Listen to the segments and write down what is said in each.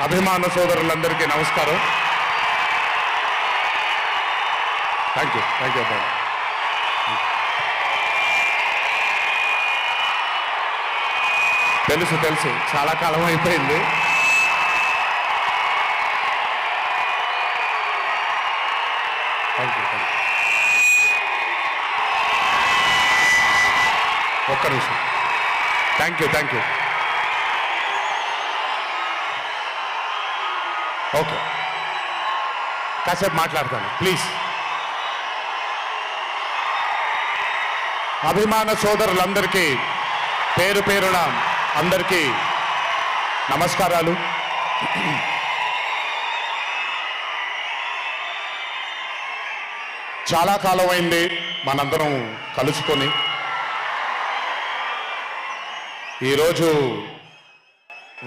అభిమాన సోదరులందరికీ నమస్కారం. థ్యాంక్ యూ అబ్బాయి. తెలుసు చాలా కాలం అయిపోయింది. Thank you. ఒక్క నిమిషం. Thank you. ఓకే, కాసేపు మాట్లాడతాను ప్లీజ్. అభిమాన సోదరులందరికీ పేరు పేరున అందరికీ నమస్కారాలు. చాలా కాలం అయింది మనందరం కలుసుకొని. ఈరోజు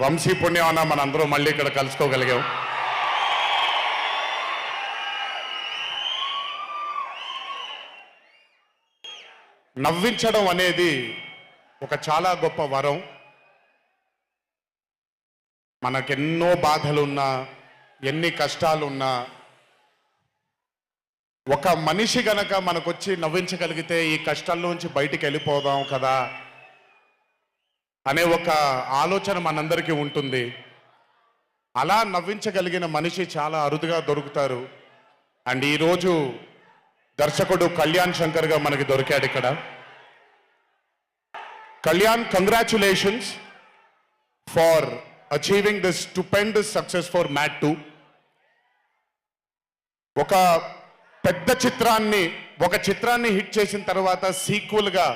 వంశీ పుణ్యమన్న మనందరం మళ్ళీ ఇక్కడ కలుసుకోగలిగాం. నవ్వించడం అనేది ఒక చాలా గొప్ప వరం. మనకెన్నో బాధలున్నా, ఎన్ని కష్టాలున్నా, ఒక మనిషి గనక మనకొచ్చి నవ్వించగలిగితే ఈ కష్టాల్లోంచి బయటికి వెళ్ళిపోదాం కదా అనే ఒక ఆలోచన మనందరికీ ఉంటుంది. అలా నవ్వించగలిగిన మనిషి చాలా అరుదుగా దొరుకుతారు. అండ్ ఈరోజు దర్శకుడు కళ్యాణ్ శంకర్గా మనకి దొరికాడు ఇక్కడ. Kalyan, congratulations for achieving this stupendous success for Mad 2. ఒక పెద్ద చిత్రాన్ని హిట్ చేసిన తర్వాత సీక్వెల్గా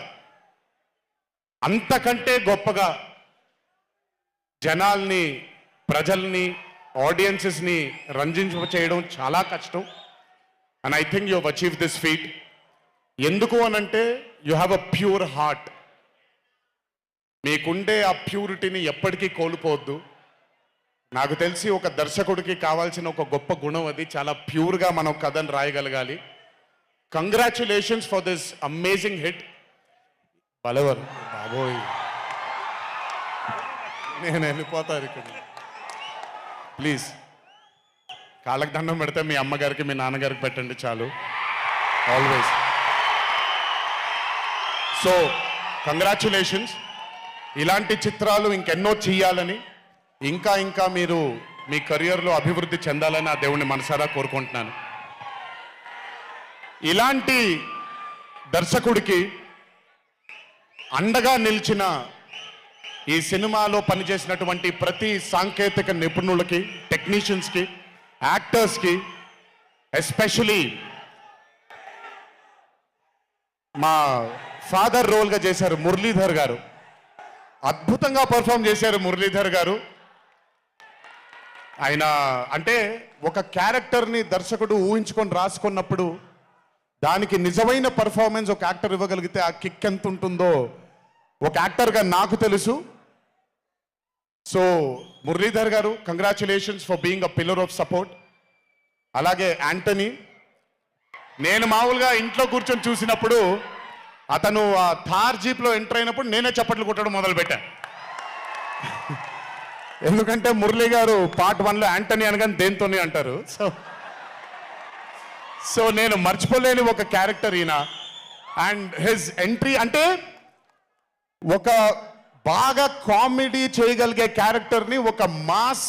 అంతకంటే గొప్పగా జనాల్ని, ప్రజల్ని, ఆడియన్సెస్ని రంజింపచేయడం చాలా కష్టం. And I think you have achieve this feat. ఎందుకు అనంటే you have a pure heart. మీకుండే ఆ ప్యూరిటీని ఎప్పటికీ కోల్పోవద్దు. నాకు తెలిసి ఒక దర్శకుడికి కావాల్సిన ఒక గొప్ప గుణం అది. చాలా ప్యూర్గా మనం కథను రాయగలగాలి. Congratulations for this amazing hit. బలవర్ బాబోయ్, నేను వెళ్ళిపోతాను ఇక్కడ. ప్లీజ్ కాళ్ళకి దండం పెడితే మీ అమ్మగారికి, మీ నాన్నగారికి పెట్టండి చాలు. ఆల్వేస్. So congratulations. ఇలాంటి చిత్రాలు ఇంకెన్నో చెయ్యాలని, ఇంకా మీరు మీ కెరియర్లో అభివృద్ధి చెందాలని ఆ దేవుణ్ణి మనసారా కోరుకుంటున్నాను. ఇలాంటి దర్శకుడికి అండగా నిలిచిన ఈ సినిమాలో పనిచేసినటువంటి ప్రతి సాంకేతిక నిపుణులకి, టెక్నీషియన్స్కి, యాక్టర్స్కి, ఎస్పెషలీ మా ఫాదర్ రోల్గా చేశారు మురళీధర్ గారు. అద్భుతంగా పర్ఫామ్ చేశారు మురళీధర్ గారు. ఆయన అంటే ఒక క్యారెక్టర్ని దర్శకుడు ఊహించుకొని రాసుకున్నప్పుడు దానికి నిజమైన పర్ఫార్మెన్స్ ఒక యాక్టర్ ఇవ్వగలిగితే ఆ కిక్ ఎంత ఉంటుందో ఒక యాక్టర్గా నాకు తెలుసు. సో మురళీధర్ గారు, congratulations for being a pillar of support. అలాగే యాంటనీ, నేను మామూలుగా ఇంట్లో కూర్చొని చూసినప్పుడు అతను ఆ థార్ జీప్లో ఎంటర్ అయినప్పుడు నేనే చప్పట్లు కొట్టడం మొదలుపెట్టాను. ఎందుకంటే మురళీ గారు పార్ట్ 1లో యాంటనీ అనగానే దేంతోనే అంటారు. సో నేను మర్చిపోలేని ఒక క్యారెక్టర్ ఈయన. అండ్ హిజ్ ఎంట్రీ అంటే ఒక బాగా కామెడీ చేయగలిగే క్యారెక్టర్ని ఒక మాస్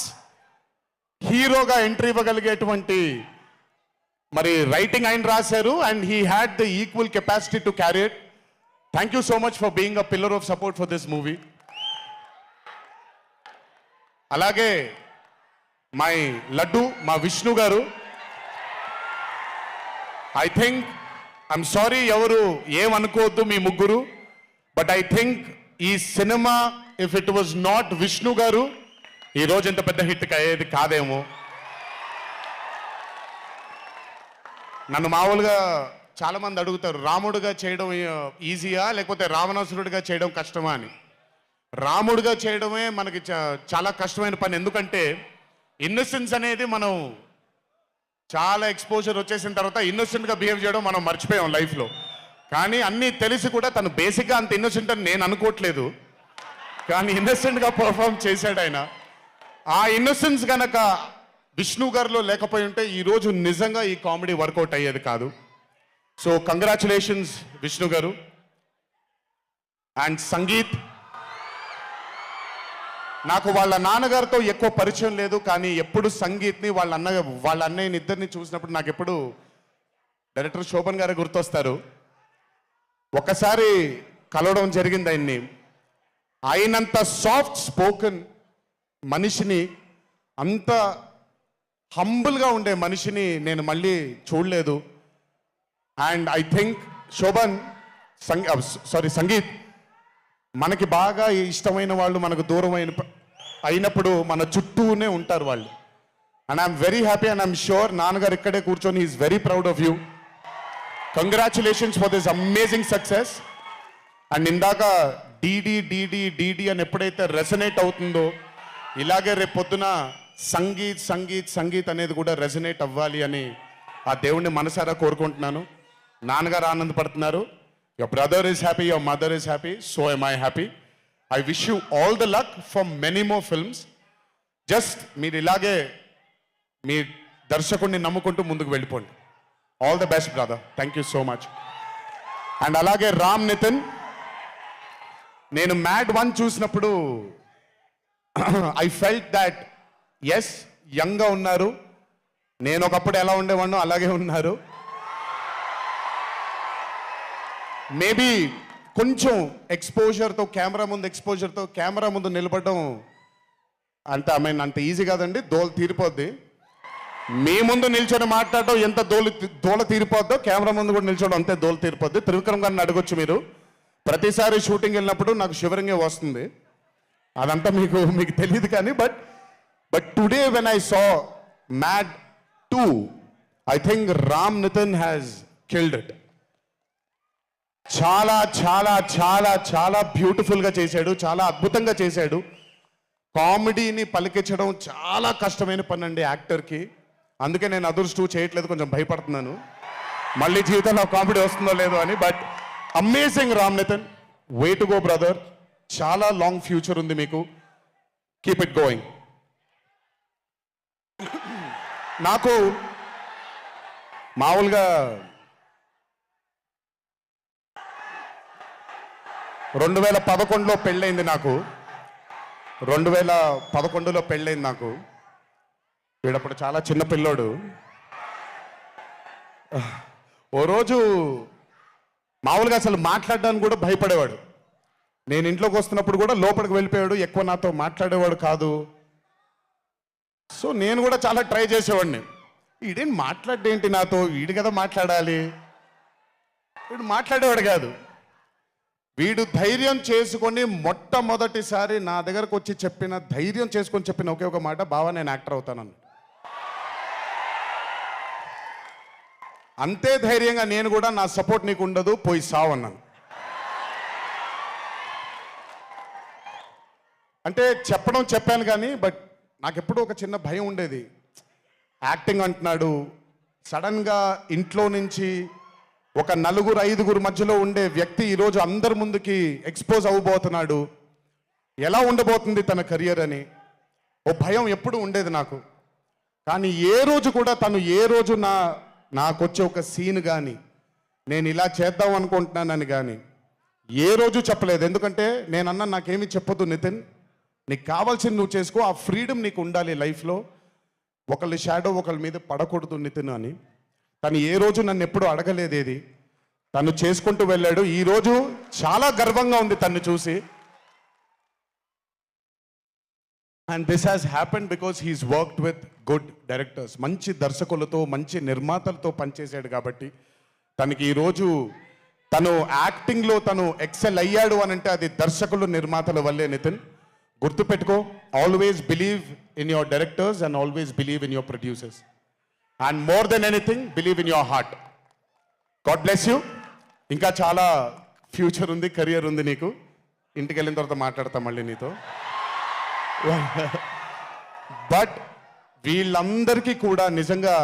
హీరోగా ఎంట్రీ ఇవ్వగలిగేటువంటి మరి రైటింగ్ ఆయన రాశారు. And he had the equal capacity to carry it. Thank you so much for being a pillar of support for this movie. అలాగే మై లడ్డు, మా విష్ణు గారు. ఐ థింక్, ఐఎమ్ సారీ ఎవరు ఏమనుకోవద్దు మీ ముగ్గురు, బట్ ఐ థింక్ ఈ cinema if it was not Vishnu గారు ఈ రోజు ఇంత పెద్ద హిట్ అయ్యేది కాదేమో. నన్ను మామూలుగా చాలామంది అడుగుతారు, రాముడుగా చేయడం ఈజీయా లేకపోతే రావణాసురుడిగా చేయడం కష్టమా అని. రాముడుగా చేయడమే మనకి చాలా కష్టమైన పని. ఎందుకంటే ఇన్నోసెన్స్ అనేది మనం చాలా ఎక్స్పోజర్ వచ్చేసిన తర్వాత ఇన్నోసెంట్గా బిహేవ్ చేయడం మనం మర్చిపోయాం లైఫ్లో. కానీ అన్నీ తెలిసి కూడా తను బేసిక్గా అంత ఇన్నోసెంట్ అని నేను అనుకోవట్లేదు. కానీ ఇన్నోసెంట్గా పర్ఫామ్ చేశాడు ఆయన. ఆ ఇన్నోసెన్స్ గనక విష్ణు గారిలో లేకపోయి ఉంటే ఈరోజు నిజంగా ఈ కామెడీ వర్కౌట్ అయ్యేది కాదు. సో కంగ్రాచులేషన్స్ విష్ణు గారు. అండ్ సంగీత్, నాకు వాళ్ళ నాన్నగారితో ఎక్కువ పరిచయం లేదు, కానీ ఎప్పుడు సంగీత్ని వాళ్ళ అన్నయ్యని ఇద్దరిని చూసినప్పుడు నాకు ఎప్పుడు డైరెక్టర్ శోభన్ గారు గుర్తొస్తారు. ఒకసారి కలవడం జరిగింది ఆయన్ని. అయినంత సాఫ్ట్ స్పోకెన్ మనిషిని, అంత హంబుల్గా ఉండే మనిషిని నేను మళ్ళీ చూడలేదు. And I think Shobhan Sangeet, మనకి బాగా ఇష్టమైన వాళ్ళు మనకు దూరం అయినప్పుడు మన చుట్టూనే ఉంటారు వాళ్ళు. And I'm very happy and I'm sure నాన్నగారు ఇక్కడే కూర్చొని is very proud of you. Congratulations for this amazing success. And ఇందాక డీడీ అని ఎప్పుడైతే రెసనేట్ అవుతుందో, ఇలాగే రేపు పొద్దున సంగీత్ అనేది కూడా రెసనేట్ అవ్వాలి అని ఆ దేవుణ్ణి మనసారా కోరుకుంటున్నాను. నాన్నగారు ఆనందపడుతున్నారు. Your brother is happy, your mother is happy, so am I happy. I wish you all the luck for many more films. Just మీరు ఇలాగే మీ దర్శకుడిని నమ్ముకుంటూ ముందుకు వెళ్ళిపోండి. All the best brother. Thank you so much. And అలాగే రామ్ నితిన్, నేను mad 1 చూసినప్పుడు I felt that yes యంగ్గా ఉన్నారు, నేను ఒకప్పుడు ఎలా ఉండేవాడినో అలాగే ఉన్నారు. మేబీ కొంచెం ఎక్స్పోజర్తో కెమెరా ముందు నిలబడడం అంత ఈజీ కాదండి, దోల తీరిపోద్ది. మీ ముందు నిల్చొని మాట్లాడడం ఎంత దోల తీరిపోద్దో, కెమెరా ముందు కూడా నిల్చోవడం అంతే దోల తీరిపోద్ది. త్రివిక్రమ్ గారిని అడగొచ్చు మీరు. ప్రతిసారి షూటింగ్ వెళ్ళినప్పుడు నాకు షివరింగే వస్తుంది. అదంతా మీకు తెలియదు కానీ but today when I saw Mad 2, I think Ram Nitin has killed it. చాలా చాలా చాలా చాలా బ్యూటిఫుల్గా చేశాడు, చాలా అద్భుతంగా చేశాడు. కామెడీని పలికించడం చాలా కష్టమైన పని అండి యాక్టర్కి. అందుకే నేను అదృష్టం చేయట్లేదు, కొంచెం భయపడుతున్నాను మళ్ళీ జీవితంలో కామెడీ వస్తుందో లేదో అని. But amazing Ram Nitin, way to go brother. చాలా లాంగ్ ఫ్యూచర్ ఉంది మీకు. Keep it going. నాకు మామూలుగా 2011లో పెళ్ళైంది నాకు. 2011లో పెళ్ళైంది నాకు. వీడప్పుడు చాలా చిన్న పిల్లోడు. ఓ రోజు మామూలుగా అసలు మాట్లాడడానికి కూడా భయపడేవాడు. నేను ఇంట్లోకి వస్తున్నప్పుడు కూడా లోపలికి వెళ్ళిపోయాడు, ఎక్కువ నాతో మాట్లాడేవాడు కాదు. సో నేను కూడా చాలా ట్రై చేసేవాడిని. వీడేం మాట్లాడేంటి నాతో, వీడు కదా మాట్లాడాలి. వీడు మాట్లాడేవాడు కాదు. వీడు ధైర్యం చేసుకొని మొట్టమొదటిసారి నా దగ్గరకు వచ్చి ధైర్యం చేసుకొని చెప్పిన ఒకే ఒక మాట, బావా నేను యాక్టర్ అవుతానని. అంతే ధైర్యంగా నేను కూడా నా సపోర్ట్ నీకు ఉండదు, పోయి సావన్నాను. అంటే చెప్పాను కానీ బట్ నాకు ఎప్పుడూ ఒక చిన్న భయం ఉండేది. యాక్టింగ్ అంటున్నాడు, సడన్గా ఇంట్లో నుంచి ఒక 4-5 మధ్యలో ఉండే వ్యక్తి ఈరోజు అందరి ముందుకి ఎక్స్పోజ్ అవ్వబోతున్నాడు, ఎలా ఉండబోతుంది తన కెరియర్ అని ఓ భయం ఎప్పుడు ఉండేది నాకు. కానీ ఏ రోజు నాకు వచ్చే ఒక సీన్ కానీ నేను ఇలా చేద్దాం అనుకుంటున్నానని కానీ ఏ రోజు చెప్పలేదు. ఎందుకంటే నేనన్నా నాకేమీ చెప్పొద్దు నితిన్, నీకు కావాల్సింది నువ్వు చేసుకో, ఆ ఫ్రీడమ్ నీకు ఉండాలి లైఫ్లో, ఒకళ్ళ షాడో ఒకళ్ళ మీద పడకూడదు నితిన్ అని. తను ఏ రోజు నన్ను ఎప్పుడు అడగలేదేది, తను చేసుకుంటూ వెళ్ళాడు. ఈరోజు చాలా గర్వంగా ఉంది తను చూసి. And this has happened because he's worked with good directors. మంచి దర్శకులతో, మంచి నిర్మాతలతో పనిచేశాడు కాబట్టి తనకి ఈరోజు తను యాక్టింగ్లో తను ఎక్సెల్ అయ్యాడు అని అంటే అది దర్శకులు, నిర్మాతల వల్లే. నితిన్ గుర్తుపెట్టుకో, always believe in your directors and always believe in your producers. And more than anything believe in your heart. God bless you. ఇంకా చాలా ఫ్యూచర్ ఉంది, కెరియర్ ఉంది నీకు. ఇంటికి వెళ్ళిన తర్వాత మాట్లాడతాం మళ్ళీ నీతో. బట్ వీళ్ళందరికీ కూడా నిజంగా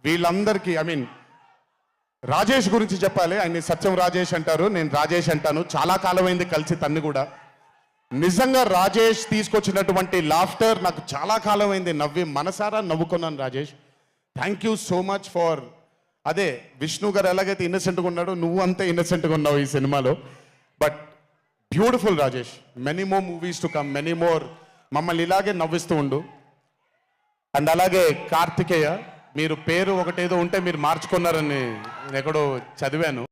ఐ మీన్ రాజేష్ గురించి చెప్పాలి. ఆయన్ని సత్యం రాజేష్ అంటారు, నేను రాజేష్ అంటాను. చాలా కాలమైంది కలిసి తన్ని కూడా. నిజంగా రాజేష్ తీసుకొచ్చినటువంటి లాఫ్టర్ నాకు చాలా కాలం అయింది నవ్వి మనసారా నవ్వుకున్నాను Rajesh. Thank you so much for అదే విష్ణు గారు ఎలాగైతే ఇన్నసెంట్గా ఉన్నాడో నువ్వు అంతే ఇన్నసెంట్గా ఉన్నావు ఈ సినిమాలో. But beautiful Rajesh, many more movies to come, many more. మమ్మల్ని ఇలాగే నవ్విస్తూ ఉండు. అండ్ అలాగే కార్తికేయ, మీరు పేరు ఒకటేదో ఉంటే మీరు మార్చుకున్నారని నేను ఎక్కడో చదివాను.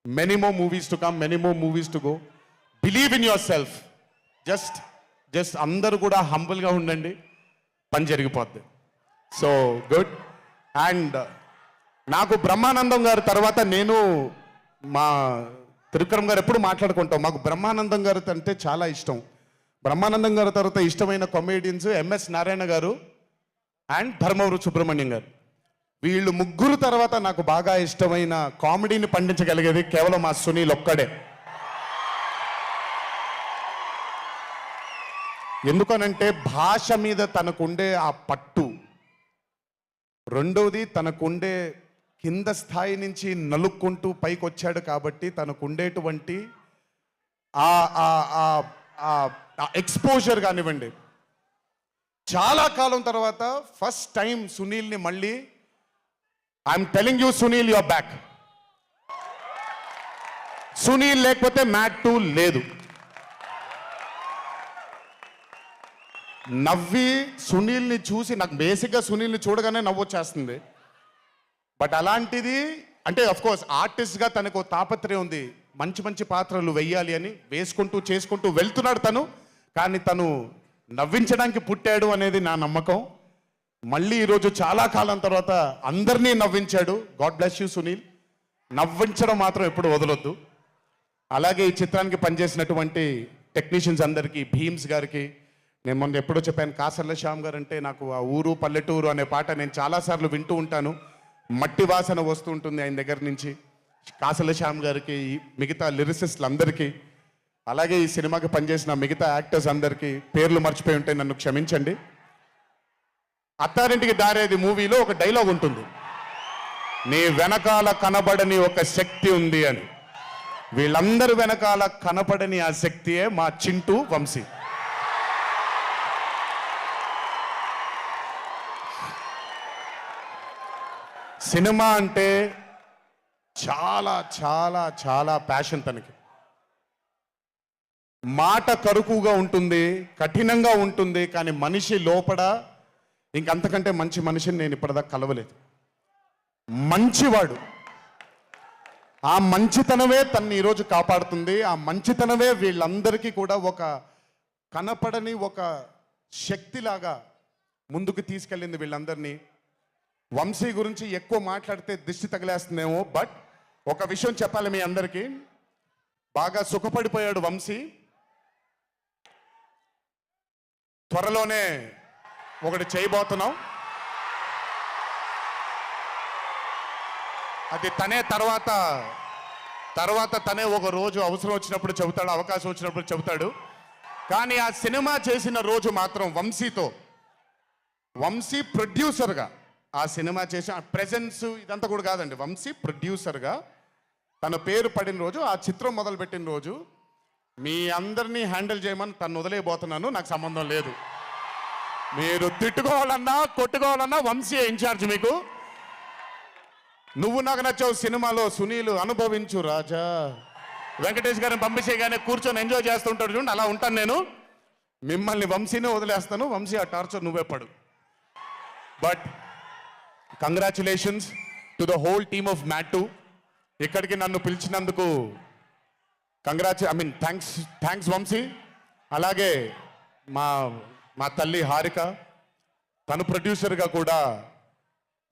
Many more movies to come, many more movies to go. Believe in your self. Just అందరూ కూడా హంబుల్గా ఉండండి, పని జరిగిపోద్ది. So good. అండ్ నాకు బ్రహ్మానందం గారి తర్వాత నేను మా త్రివిక్రమ్ గారు ఎప్పుడు మాట్లాడుకుంటాం, మాకు బ్రహ్మానందం గారు అంటే చాలా ఇష్టం. బ్రహ్మానందం గారి తర్వాత ఇష్టమైన కామెడియన్స్ ఎంఎస్ నారాయణ గారు అండ్ ధర్మవరం సుబ్రహ్మణ్యం గారు. వీళ్ళు ముగ్గురు తర్వాత నాకు బాగా ఇష్టమైన కామెడీని పండించగలిగేది కేవలం మా సునీల్ ఒక్కడే. ఎందుకనంటే భాష మీద తనకుండే ఆ పట్టు, రెండవది తనకుండే కింద స్థాయి నుంచి నలుక్కుంటూ పైకి వచ్చాడు కాబట్టి తనకుండేటువంటి ఎక్స్పోజర్ కానివ్వండి. చాలా కాలం తర్వాత ఫస్ట్ టైం సునీల్ని మళ్ళీ I'm telling you Sunil your back. Sunil లేకపోతే మ్యాట్ 2 లేదు. నవ్వి సునీల్ని చూసి నాకు బేసిక్గా సునీల్ని చూడగానే నవ్వొచ్చేస్తుంది. బట్ అలాంటిది అంటే అఫ్కోర్స్ ఆర్టిస్ట్గా తనకు తాపత్రయం ఉంది, మంచి మంచి పాత్రలు వెయ్యాలి అని వేసుకుంటూ చేసుకుంటూ వెళ్తున్నాడు తను. కానీ తను నవ్వించడానికి పుట్టాడు అనేది నా నమ్మకం. మళ్ళీ ఈరోజు చాలా కాలం తర్వాత అందరినీ నవ్వించాడు. God bless you Sunil. నవ్వించడం మాత్రం ఎప్పుడు వదలొద్దు. అలాగే ఈ చిత్రానికి పనిచేసినటువంటి టెక్నీషియన్స్ అందరికీ, భీమ్స్ గారికి, నేను మొన్న ఎప్పుడో చెప్పాను, కాసర్ల శ్యామ్ గారు అంటే నాకు ఆ ఊరు పల్లెటూరు అనే పాట నేను చాలాసార్లు వింటూ ఉంటాను. మట్టి వాసన వస్తూ ఉంటుంది ఆయన దగ్గర నుంచి. కాసర్ల శ్యామ్ గారికి, మిగతా లిరిసిస్టులు అందరికీ, అలాగే ఈ సినిమాకి పనిచేసిన మిగతా యాక్టర్స్ అందరికీ పేర్లు మర్చిపోయి ఉంటే నన్ను క్షమించండి. అత్తారింటికి దారేది మూవీలో ఒక డైలాగ్ ఉంటుంది, నీ వెనకాల కనబడని ఒక శక్తి ఉంది అని. వీళ్ళందరి వెనకాల కనపడని ఆ శక్తియే మా చింటూ వంశీ. సినిమా అంటే చాలా చాలా చాలా ప్యాషన్ తనకి. మాట కరుకుగా ఉంటుంది, కఠినంగా ఉంటుంది, కానీ మనిషి లోపల ఇంకంతకంటే మంచి మనిషిని నేను ఇప్పటిదాకా కలవలేదు. మంచివాడు. ఆ మంచితనమే తన్ని ఈరోజు కాపాడుతుంది. ఆ మంచితనమే వీళ్ళందరికీ కూడా ఒక కనపడని ఒక శక్తిలాగా ముందుకు తీసుకెళ్ళింది వీళ్ళందరినీ. వంశీ గురించి ఎక్కువ మాట్లాడితే దిష్టి తగిలేస్తుందేమో, బట్ ఒక విషయం చెప్పాలి మీ అందరికీ, బాగా సుఖపడిపోయాడు వంశీ. త్వరలోనే ఒకటి చేయబోతున్నాం. అది తనే తర్వాత తనే ఒక రోజు అవసరం వచ్చినప్పుడు చెబుతాడు, అవకాశం వచ్చినప్పుడు చెబుతాడు. కానీ ఆ సినిమా చేసిన రోజు మాత్రం వంశీతో, వంశీ ప్రొడ్యూసర్గా ఆ సినిమా చేసి ఆ ప్రెజెన్స్ ఇదంతా కూడా కాదండి, వంశీ ప్రొడ్యూసర్గా తన పేరు పడిన రోజు, ఆ చిత్రం మొదలుపెట్టిన రోజు, మీ అందరినీ హ్యాండిల్ చేయమని తను వదిలేయబోతున్నాను, నాకు సంబంధం లేదు. మీరు తిట్టుకోవాలన్నా కొట్టుకోవాలన్నా వంశీ ఇన్ఛార్జ్ మీకు. నువ్వు నాకు నచ్చావు సినిమాలో సునీల్ అనుభవించు రాజా, వెంకటేష్ గారిని పంపించేగానే కూర్చొని ఎంజాయ్ చేస్తుంటాడు చూడండి, అలా ఉంటాను నేను. మిమ్మల్ని వంశీనే వదిలేస్తాను, వంశీ ఆ టార్చర్ నువ్వే పడు. But congratulations to the whole team of Mad 2. ఇక్కడికి నన్ను పిలిచినందుకు థ్యాంక్స్ వంశీ. అలాగే మా తల్లి హారిక, తను ప్రొడ్యూసర్గా కూడా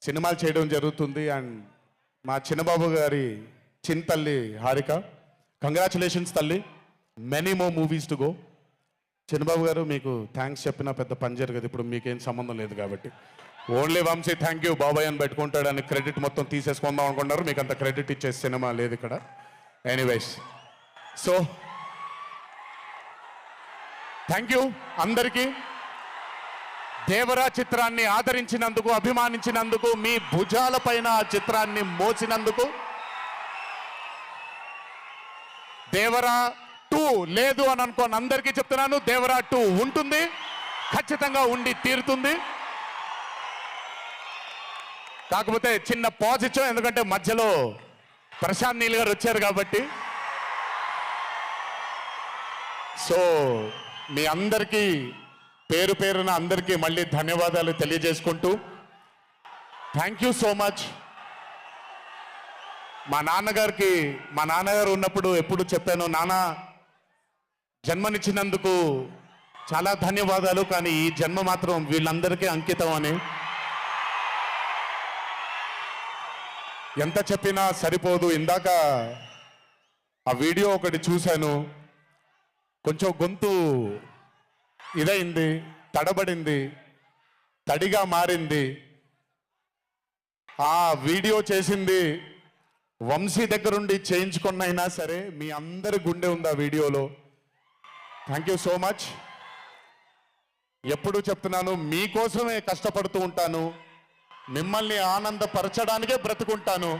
సినిమాలు చేయడం జరుగుతుంది. అండ్ మా చిన్నబాబు గారి తల్లి హారిక, కంగ్రాచులేషన్స్ తల్లి, many more movies to go. Chinnababu గారు మీకు థ్యాంక్స్ చెప్పినా పెద్ద పని జరగదు, ఇప్పుడు మీకేం సంబంధం లేదు కాబట్టి. ఓన్లీ వంశీ థ్యాంక్ యూ బాబాయ్ అని పెట్టుకుంటాడని క్రెడిట్ మొత్తం తీసేసుకుందాం అనుకుంటారు. మీకు అంత క్రెడిట్ ఇచ్చే సినిమా లేదు ఇక్కడ. ఎనీవేస్, సో థ్యాంక్ యూ అందరికీ. దేవరా చిత్రాన్ని ఆదరించినందుకు, అభిమానించినందుకు, మీ భుజాల పైన ఆ చిత్రాన్ని మోసినందుకు దేవరా 2 లేదు అని అనుకోని అందరికీ చెప్తున్నాను, దేవరా 2 ఉంటుంది, ఖచ్చితంగా ఉండి తీరుతుంది. కాకపోతే చిన్న పాజ్ ఇచ్చాం, ఎందుకంటే మధ్యలో ప్రశాంత్ నీల్ గారు వచ్చారు కాబట్టి. సో మీ అందరికీ పేరు పేరున అందరికీ మళ్ళీ ధన్యవాదాలు తెలియజేసుకుంటూ, థ్యాంక్ యూ సో మచ్. మా నాన్నగారు ఉన్నప్పుడు ఎప్పుడు చెప్పాను, నాన్న జన్మనిచ్చినందుకు చాలా ధన్యవాదాలు, కానీ ఈ జన్మ మాత్రం వీళ్ళందరికీ అంకితం అని. ఎంత చెప్పినా సరిపోదు. ఇందాక ఆ వీడియో ఒకటి చూశాను, కొంచెం గొంతు ఇదైంది, తడబడింది, తడిగా మారింది. ఆ వీడియో చేసింది వంశీ దగ్గరుండి చేయించుకున్నైనా సరే మీ అందరి గుండె ఉంది ఆ వీడియోలో. Thank you so much. ఎప్పుడు చెప్తున్నాను, మీకోసమే కష్టపడుతూ ఉంటాను, మిమ్మల్ని ఆనందపరచడానికే బ్రతుకుంటాను.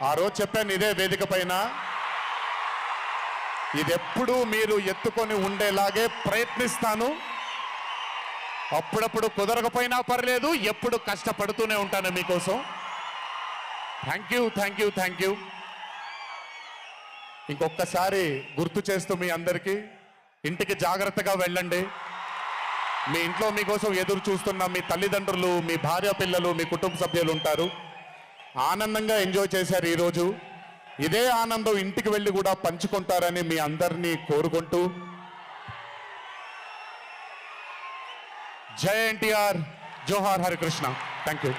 ఆ రోజు చెప్పాను ఇదే వేదిక పైన, ఇదెప్పుడు మీరు ఎత్తుకొని ఉండేలాగే ప్రయత్నిస్తాను. అప్పుడప్పుడు కుదరకపోయినా పర్లేదు, ఎప్పుడు కష్టపడుతూనే ఉంటాను మీకోసం. Thank you, thank you, thank you. ఇంకొకసారి గుర్తు చేస్తూ మీ అందరికీ, ఇంటికి జాగ్రత్తగా వెళ్ళండి. మీ ఇంట్లో మీకోసం ఎదురు చూస్తున్న మీ తల్లిదండ్రులు, మీ భార్య పిల్లలు, మీ కుటుంబ సభ్యులు ఉంటారు. ఆనందంగా ఎంజాయ్ చేశారు ఈరోజు. ఇదే ఆనందం ఇంటికి వెళ్ళి కూడా పంచుకుంటారని మీ అందరినీ కోరుకుంటూ, జై ఎన్టీఆర్, జోహార్ హరికృష్ణ. Thank you.